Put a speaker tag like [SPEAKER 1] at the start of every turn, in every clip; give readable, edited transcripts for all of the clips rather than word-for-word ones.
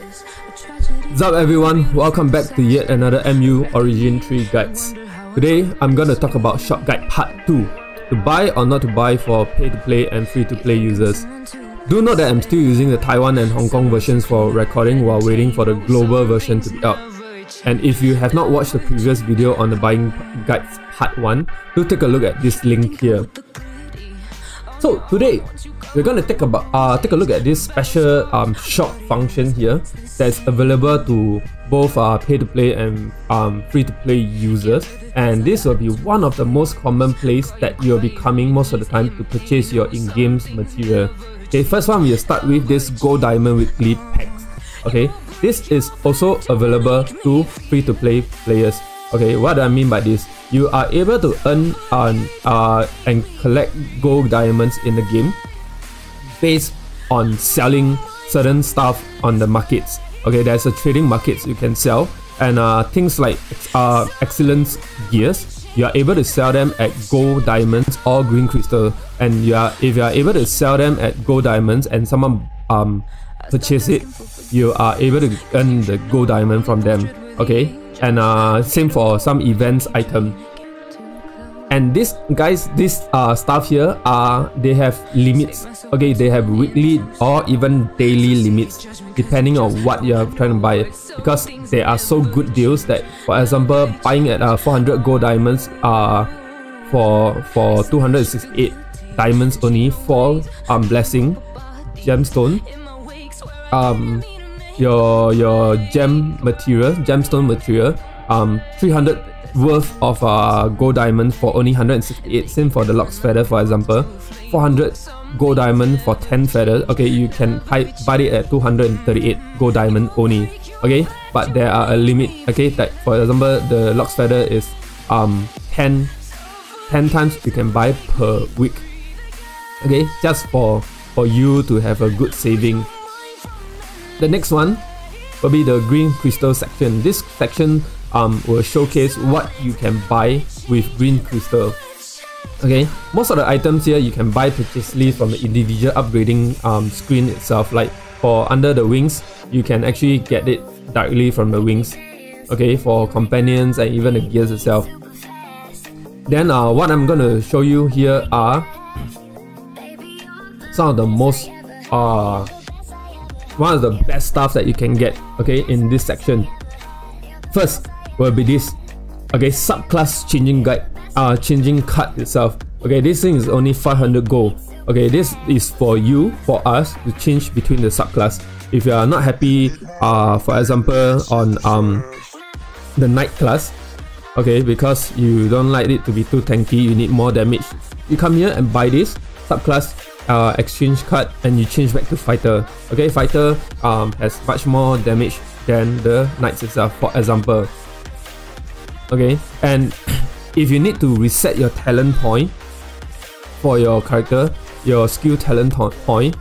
[SPEAKER 1] What's up everyone, welcome back to yet another MU Origin 3 guides. Today I'm gonna talk about Shop Guide Part 2, to buy or not to buy for pay-to-play and free-to-play users. Do note that I'm still using the Taiwan and Hong Kong versions for recording while waiting for the global version to be out. And if you have not watched the previous video on the buying guides Part 1, do take a look at this link here. So today, we're going to take a look at this special shop function here that's available to both pay-to-play and free-to-play users. And this will be one of the most common places that you'll be coming most of the time to purchase your in-game material. Okay, first one we'll start with this Gold Diamond Weekly packs. Okay, this is also available to free-to-play players. Okay, what do I mean by this? You are able to earn and collect gold diamonds in the game based on selling certain stuff on the markets. Okay, there's a trading markets you can sell, and things like excellence gears, you are able to sell them at gold diamonds or green crystal. And if you are able to sell them at gold diamonds and someone purchase it, you are able to earn the gold diamond from them. Okay, and same for some events item. And this stuff here they have limits. Okay, they have weekly or even daily limits depending on what you are trying to buy, because they are so good deals that, for example, buying at 400 gold diamonds for 268 diamonds only for blessing gemstone, your gemstone material, 300 worth of gold diamond for only 168. Same for the Lox Feather, for example, 400 gold diamond for 10 feathers. Okay, you can buy it at 238 gold diamond only. Okay, but there are a limit. Okay, that for example the Lox Feather is 10 times you can buy per week. Okay, just for you to have a good saving. The next one will be the green crystal section. This section will showcase what you can buy with green crystal. Okay, most of the items here you can buy purchasely from the individual upgrading screen itself. Like for under the wings, you can actually get it directly from the wings. Okay, for companions and even the gears itself. Then what I'm gonna show you here are some of the most one of the best stuff that you can get, okay, in this section. First will be this, okay, subclass changing guide, changing card itself. Okay, this thing is only 500 gold. Okay, this is for us to change between the subclass. If you are not happy, for example, on the knight class, okay, because you don't like it to be too tanky, you need more damage, you come here and buy this subclass exchange card and you change back to fighter. Okay, fighter has much more damage than the knights itself, for example. Okay, and if you need to reset your talent point for your character, your skill talent point,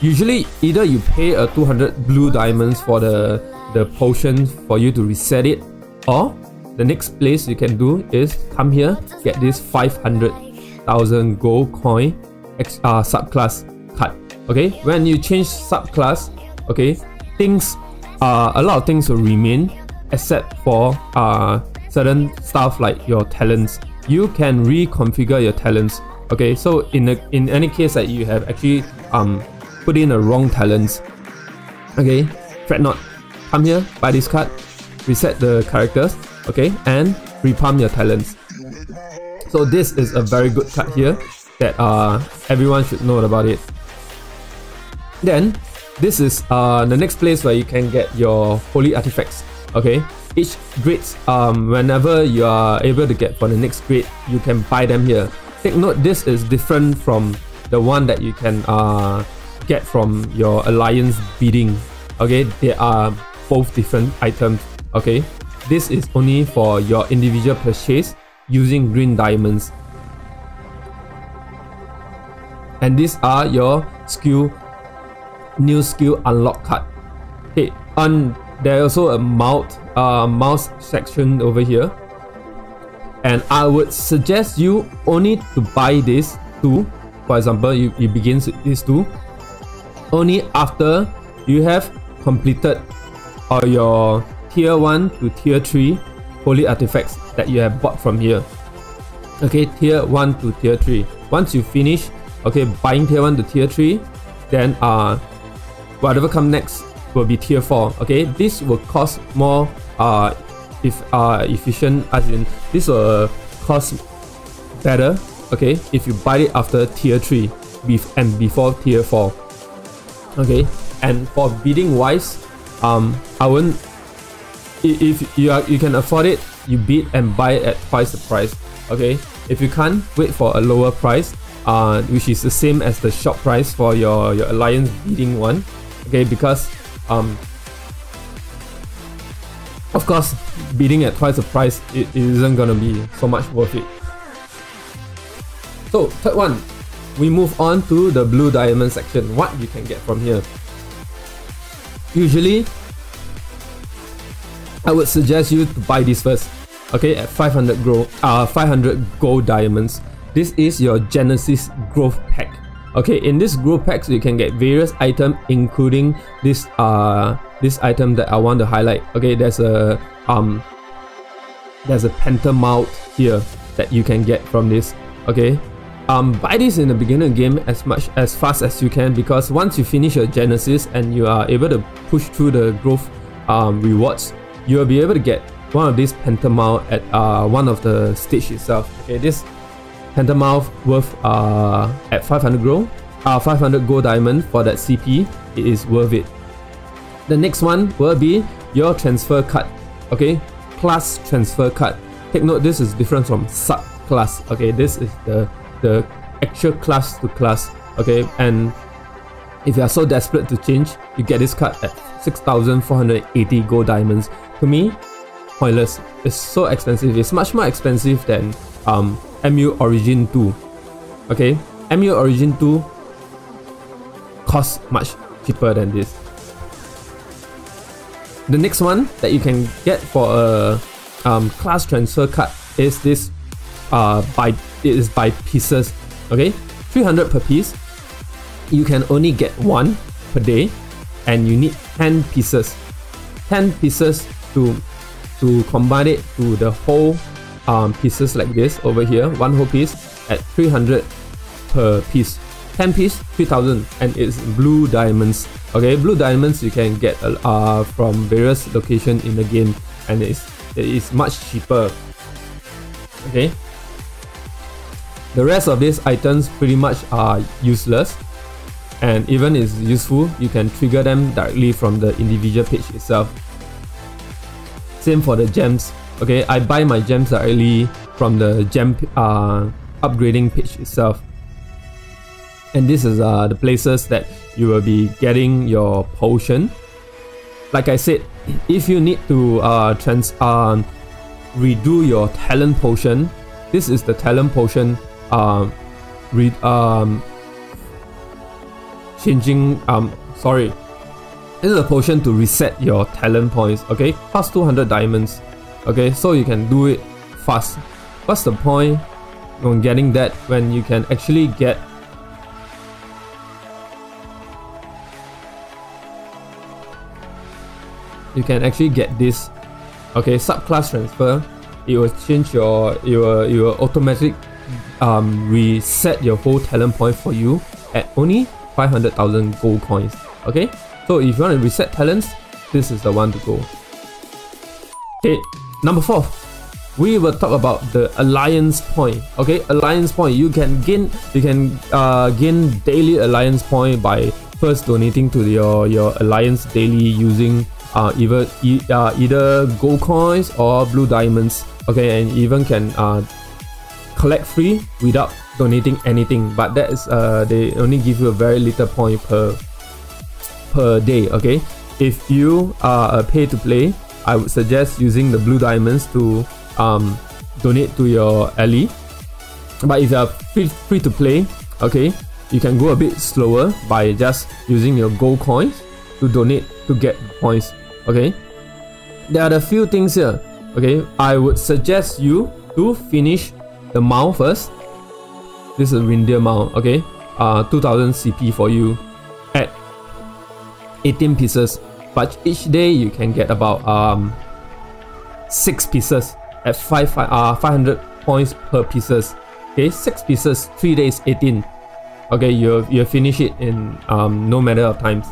[SPEAKER 1] usually either you pay a 200 blue diamonds for the potion for you to reset it, or the next place you can do is come here, get this 500,000 gold coin subclass card. Okay, when you change subclass, okay, a lot of things will remain except for certain stuff like your talents. You can reconfigure your talents. Okay, so in any case that you have actually put in the wrong talents, okay, fret not, come here, buy this card, reset the characters, okay, and repump your talents. So this is a very good card here that everyone should know about it. Then this is the next place where you can get your holy artifacts. Okay, each grades, whenever you are able to get for the next grade, you can buy them here. Take note, this is different from the one that you can get from your alliance bidding. Okay, they are both different items. Okay, this is only for your individual purchase using green diamonds. And these are your new skill unlock card. Okay, there's also a mouse section over here, and I would suggest you only to buy this two. For example, you begin with these two only after you have completed or your tier 1 to tier 3 holy artifacts that you have bought from here. Okay, tier 1 to tier 3. Once you finish, okay, buying tier 1 to tier 3, then whatever come next will be tier 4. Okay, this will cost more efficient, as in this will cost better, okay, if you buy it after tier 3 and before tier 4. Okay, and for bidding wise, I wouldn't, if you can afford it, you bid and buy it at twice the price. Okay, if you can't, wait for a lower price, which is the same as the shop price for your alliance bidding one. Okay, because of course, bidding at twice the price, it isn't gonna be so much worth it. So third one, we move on to the blue diamond section. What you can get from here. Usually, I would suggest you to buy this first. Okay, at 500 gold diamonds. This is your Genesis Growth Pack. Okay, in this growth packs, you can get various items, including this item that I want to highlight. Okay, there's a Pentamount here that you can get from this. Okay, buy this in the beginning of the game as fast as you can, because once you finish your Genesis and you are able to push through the growth rewards, you will be able to get one of these Pentamount at one of the stage itself. Okay, this Pentamount worth at 500 gold diamond for that CP. It is worth it. The next one will be your transfer card. Okay, class transfer card. Take note, this is different from subclass. Okay, this is the actual class to class. Okay, and if you are so desperate to change, you get this card at 6,480 gold diamonds. To me, pointless. It's so expensive. It's much more expensive than MU Origin 2. Okay, MU Origin 2 costs much cheaper than this. The next one that you can get for a class transfer card is this by pieces. Okay, 300 per piece. You can only get one per day, and you need 10 pieces. 10 pieces to combine it to the whole pieces like this over here. One whole piece at 300 per piece. 10 piece, 3,000, and it's blue diamonds. Okay, blue diamonds you can get from various locations in the game, and it is much cheaper. Okay, the rest of these items pretty much are useless, and even is useful, you can trigger them directly from the individual page itself. Same for the gems. Okay, I buy my gems directly from the gem upgrading page itself. And this is the places that you will be getting your potion. Like I said, if you need to redo your talent potion, this is the talent potion this is a potion to reset your talent points. Okay, plus 200 diamonds. Okay, so you can do it fast. What's the point on getting that when you can actually get this? Okay, subclass transfer. It will change your it will automatically reset your whole talent point for you at only 500,000 gold coins. Okay, so if you want to reset talents, this is the one to go. Okay, number 4, we will talk about the alliance point. Okay, alliance point, you can gain daily alliance point by first donating to your alliance daily using either gold coins or blue diamonds. Okay, and even can collect free without donating anything, but that is they only give you a very little point per day. Okay, if you are a pay to play, I would suggest using the blue diamonds to donate to your ally. But if you are free to play, okay, you can go a bit slower by just using your gold coins to donate to get points. Okay, there are a few things here. Okay, I would suggest you to finish the mount first. This is a reindeer mount. Okay, 2000 CP for you at 18 pieces. but each day you can get about 6 pieces at 500 points per pieces. Okay, 6 pieces, 3 days, 18. Okay, you finish it in no matter of times.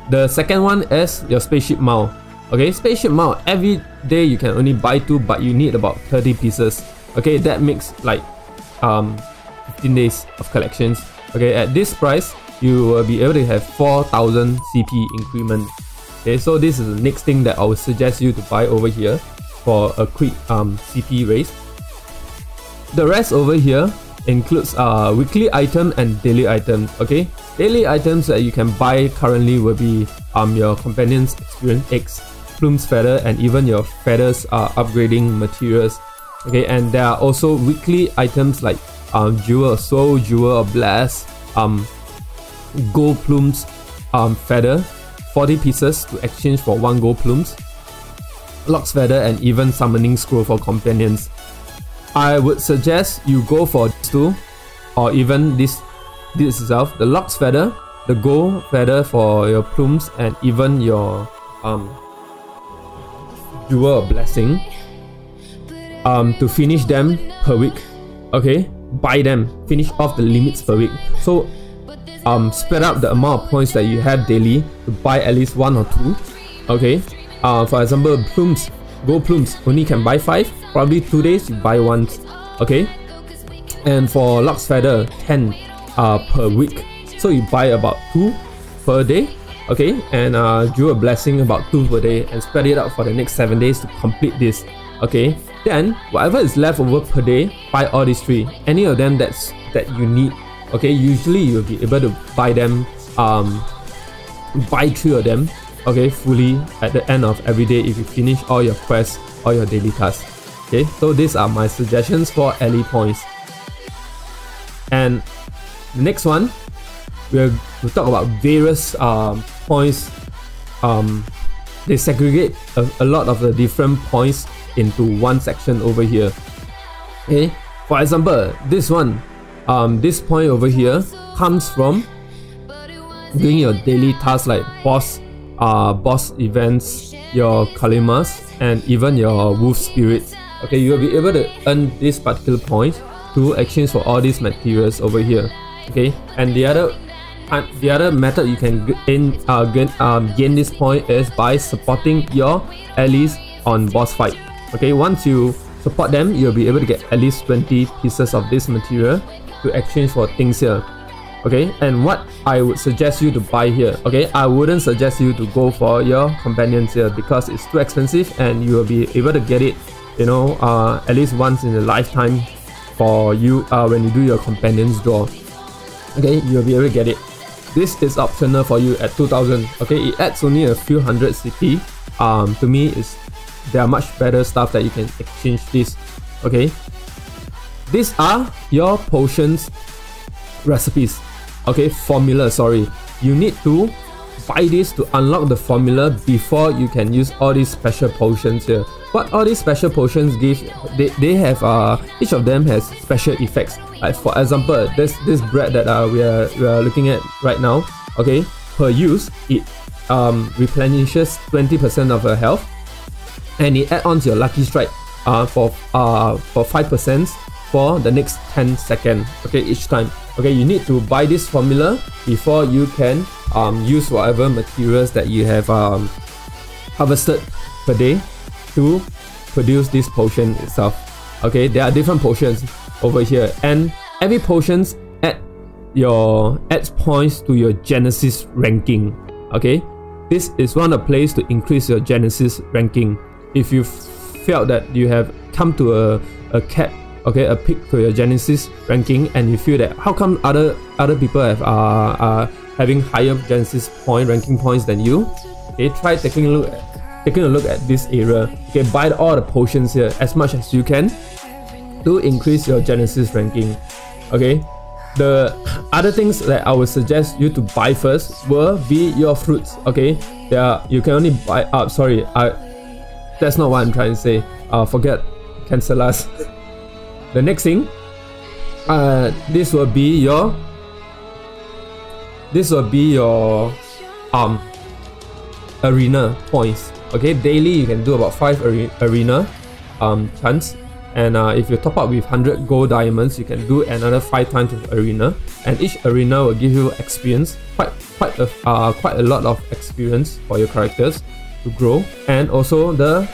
[SPEAKER 1] The second one is your spaceship mount. Okay, spaceship mount, every day you can only buy 2, but you need about 30 pieces. Okay, that makes like 15 days of collections. Okay, at this price, you will be able to have 4,000 CP increment. Okay, so this is the next thing that I would suggest you to buy over here for a quick CP raise. The rest over here includes weekly item and daily items. Okay, daily items that you can buy currently will be your Companion's Experience X, Plume's Feather, and even your Feathers upgrading materials. Okay, and there are also weekly items like Jewel of Soul, Jewel of Blast, Gold Plume's Feather, 40 pieces to exchange for 1 Gold Plumes, Locke's Feather, and even Summoning Scroll for companions. I would suggest you go for these two, or even this itself, the Locke's Feather, the Gold Feather for your plumes, and even your Jewel of Blessing, to finish them per week. Okay, buy them, finish off the limits per week. So spread out the amount of points that you have daily to buy at least 1 or 2. Okay, for example, plumes, Gold Plumes only can buy 5, probably 2 days you buy 1. Okay, and for Locke's Feather, 10 per week, so you buy about 2 per day. Okay, and Jewel of Blessing about 2 per day, and spread it out for the next 7 days to complete this. Okay, then whatever is left over per day, buy all these 3, any of them that you need. Okay, usually you'll be able to buy them, buy 3 of them, okay, fully at the end of every day if you finish all your quests or your daily tasks. Okay, so these are my suggestions for LE points. And the next one, we'll talk about various points. They segregate a lot of the different points into one section over here. Okay, for example, this one, this point over here comes from doing your daily tasks like boss events, your Kalimas, and even your wolf spirits. Okay, you will be able to earn this particular point to exchange for all these materials over here. Okay, and the other method you can gain this point is by supporting your allies on boss fight. Okay, once you support them, you'll be able to get at least 20 pieces of this material to exchange for things here. Okay, and what I would suggest you to buy here, okay, I wouldn't suggest you to go for your companions here because it's too expensive, and you will be able to get it, you know, at least once in a lifetime for you when you do your companions draw. Okay, you'll be able to get it. This is optional for you at 2000. Okay, it adds only a few hundred CP. To me, there are much better stuff that you can exchange this. Okay, these are your potions recipes. Okay, formula, sorry. You need to buy this to unlock the formula before you can use all these special potions here. What all these special potions give, they have each of them has special effects. Like for example, this bread that we are looking at right now. Okay, per use it replenishes 20% of your health, and it adds on to your lucky strike for 5% for the next 10 seconds. Okay, each time. Okay, you need to buy this formula before you can use whatever materials that you have harvested per day to produce this potion itself. Okay, there are different potions over here, and every potions adds points to your Genesis ranking. Okay, this is one of the places to increase your Genesis ranking. If you felt that you have come to a cap, okay, a peak to your Genesis ranking, and you feel that how come other people have having higher Genesis ranking points than you, okay, try taking a look at this area. Okay, buy all the potions here as much as you can to increase your Genesis ranking. Okay, the other things that I would suggest you to buy first will be your fruits. Okay, you can only buy. Sorry, that's not what I'm trying to say. Forget, cancel us. The next thing, this will be your arena points. Okay, daily you can do about 5 arena chance, and if you top up with 100 gold diamonds, you can do another 5 times of arena, and each arena will give you experience, quite a lot of experience for your characters to grow, and also the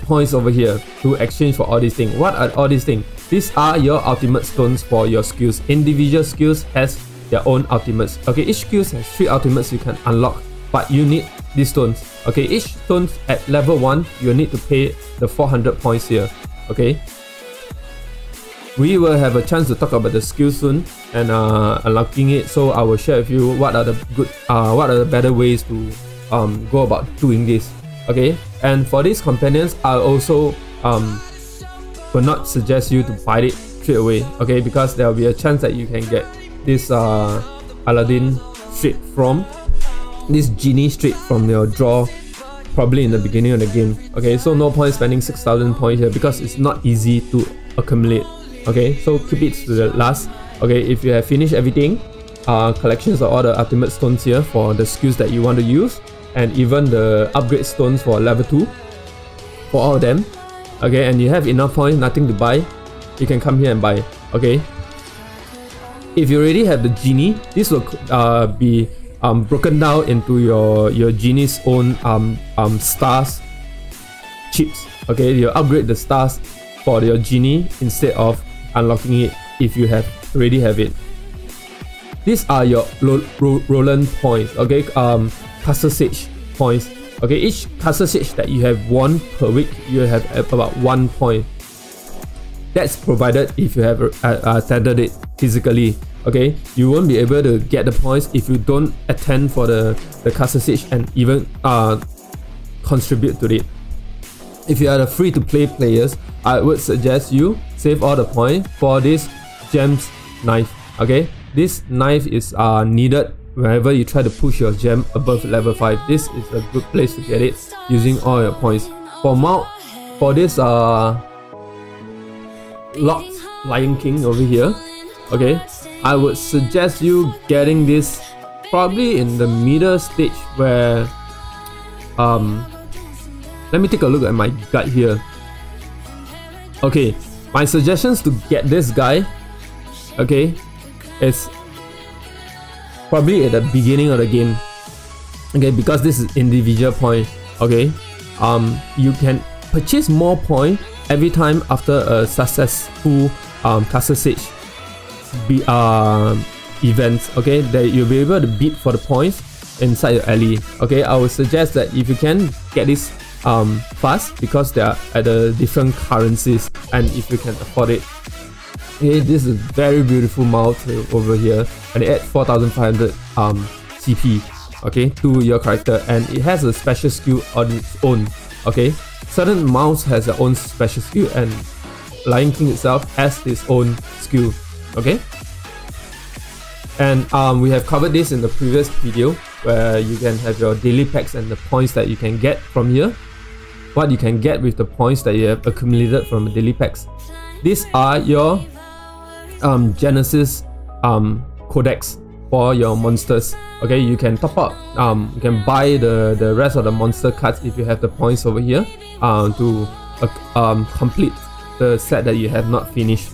[SPEAKER 1] points over here to exchange for all these things. What are all these things? These are your ultimate stones for your skills. Individual skills has their own ultimates. Okay, each skill has 3 ultimates you can unlock, but you need these stones. Okay, each stones at level 1 you need to pay the 400 points here. Okay, we will have a chance to talk about the skill soon and unlocking it, so I will share with you what are the better ways to go about doing this. Okay, and for these companions, I also will not suggest you to buy it straight away. Okay, because there will be a chance that you can get this Aladdin straight from this genie straight from your draw, probably in the beginning of the game. Okay, so no point spending 6,000 points here because it's not easy to accumulate. Okay, so keep it to the last. Okay, if you have finished everything, collections of all the ultimate stones here for the skills that you want to use, and even the upgrade stones for level 2 for all of them. Okay, and you have enough points, nothing to buy, you can come here and buy. Okay, if you already have the genie, this will be broken down into your genie's own stars chips. Okay, you upgrade the stars for your genie instead of unlocking it if you already have it. These are your Roland points. Okay, Castle Sage points. Okay, each Castle Sage that you have won per week, you have about 1 point. That's provided if you have attended it physically. Okay, you won't be able to get the points if you don't attend for the Castle Sage and even contribute to it. If you are the free-to-play players, I would suggest you save all the points for this gems knife. Okay, this knife is needed whenever you try to push your gem above level 5. This is a good place to get it using all your points. For this locked Lion King over here, okay, I would suggest you getting this probably in the middle stage where let me take a look at my guide here. Okay, my suggestions to get this guy, okay, is probably at the beginning of the game. Okay, because this is individual point. Okay, you can purchase more point every time after a successful Castle Sage events. Okay, that you'll be able to bid for the points inside your alley. Okay, I would suggest that if you can get this fast, because they are at the different currencies, and if you can afford it. Okay, this is very beautiful mount over here, and it adds 4,500 CP, okay, to your character, and it has a special skill on its own. Okay, certain mounts has their own special skill, and Lion King itself has its own skill. Okay, and we have covered this in the previous video, where you can have your daily packs and the points that you can get from here, what you can get with the points that you have accumulated from the daily packs. These are your Genesis codex for your monsters. Okay, you can top up, you can buy the rest of the monster cards if you have the points over here to complete the set that you have not finished.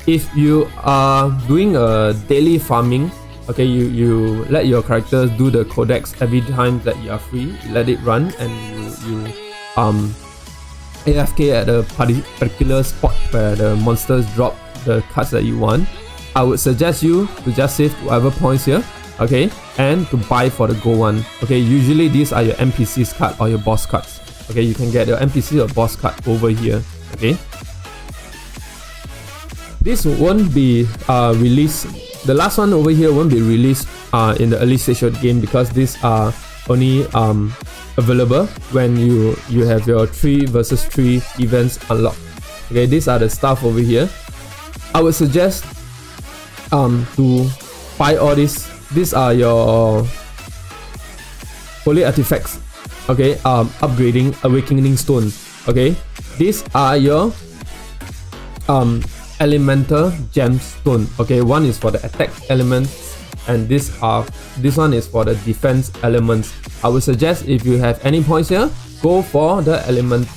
[SPEAKER 1] If you are doing a daily farming, okay, you let your characters do the codex every time that you are free, you let it run, and you AFK at a particular spot where the monsters drop the cards that you want. I would suggest you to just save whatever points here, okay, and to buy for the gold one. Okay, usually these are your NPC's card or your boss cards. Okay, you can get your NPC or boss card over here. Okay, this won't be released. The last one over here won't be released in the early stage of the game, because these are only available when you have your 3 versus 3 events unlocked. Okay, these are the stuff over here. I would suggest to buy all these. These are your holy artifacts. Okay, upgrading awakening stone. Okay, these are your elemental gemstone. Okay, one is for the attack element, and this one is for the defense elements. I would suggest if you have any points here, go for the element.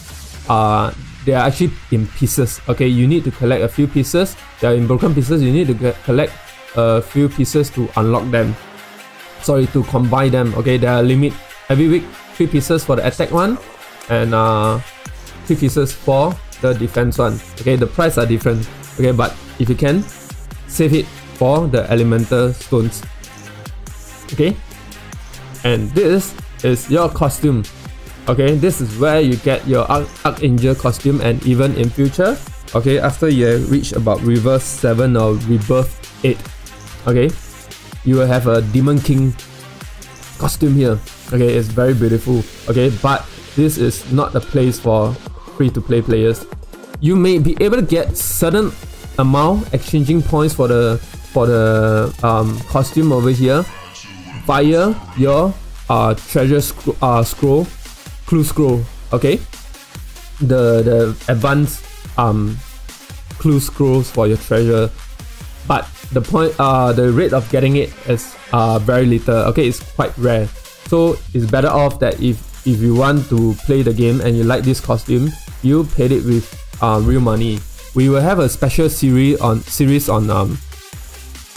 [SPEAKER 1] They are actually in pieces. Okay, you need to collect a few pieces. They are in broken pieces. You need to collect a few pieces to unlock them. Sorry, to combine them. Okay, there are limit every week. 3 pieces for the attack one, and 3 pieces for the defense one. Okay, the price are different. Okay, but if you can, save it for the elemental stones. Okay, and this is your costume. Okay, this is where you get your Archangel costume, and even in future, okay, after you reach about Reverse 7 or Rebirth 8, okay, you will have a Demon King costume here. Okay, it's very beautiful. Okay, but this is not a place for free-to-play players. You may be able to get certain amount exchanging points for the costume over here via your treasure scroll, clue scroll. Okay, the advanced clue scrolls for your treasure, but the rate of getting it is very little. Okay, it's quite rare, so it's better off that if you want to play the game and you like this costume, you paid it with real money. We will have a special series on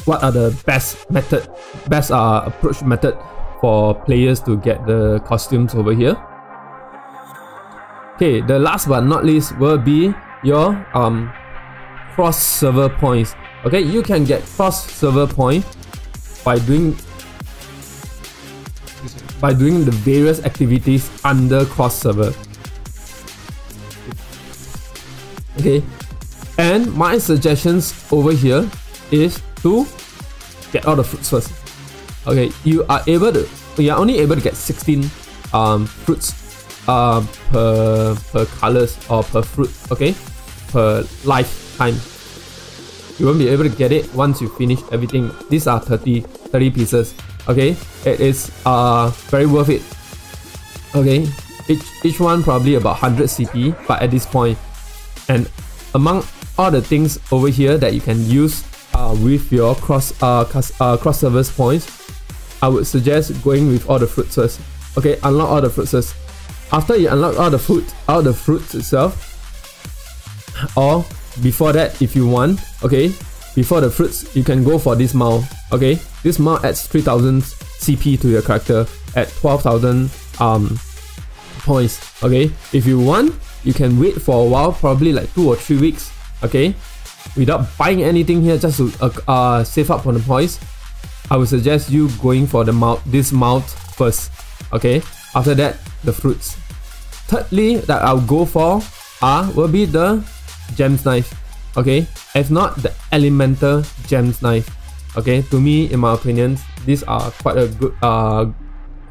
[SPEAKER 1] what are the best approach method for players to get the costumes over here. Okay, the last but not least will be your cross server points. Okay, you can get cross server point by doing the various activities under cross server. Okay, and my suggestions over here is to get all the fruits first. Okay, you are only able to get 16 fruits per colors or per fruit. Okay, per lifetime. You won't be able to get it once you finish everything. These are 30 pieces. Okay, it is very worth it. Okay, each one probably about 100 CP, but at this point, and among all the things over here that you can use with your cross servers points, I would suggest going with all the fruits first. Okay, unlock all the fruits first. After you unlock all the fruits itself, or before that if you want, okay, before the fruits you can go for this mount. Okay, this mount adds 3000 CP to your character at 12,000 points. Okay, if you want, you can wait for a while, probably like 2 or 3 weeks, okay, without buying anything here, just to save up on the points. I would suggest you going for this mount first. Okay, after that the fruits. Thirdly, that I'll go for will be the gems knife. Okay, if not the elemental gems knife. Okay, to me, in my opinion, these are quite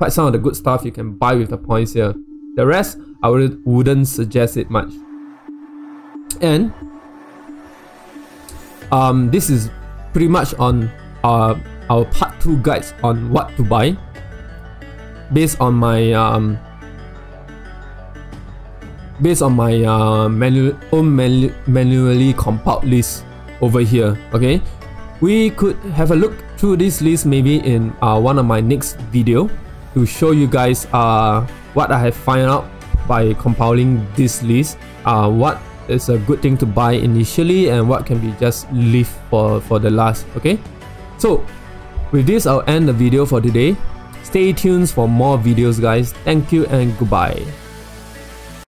[SPEAKER 1] some of the good stuff you can buy with the points here. The rest, I wouldn't suggest it much. And this is pretty much on our part 2 guides on what to buy based on my manually compiled list over here. Okay, we could have a look through this list maybe in one of my next video to show you guys what I have found out by compiling this list, what is a good thing to buy initially and what can be just leave for the last. Okay, so with this I'll end the video for today. Stay tuned for more videos, guys. Thank you and goodbye.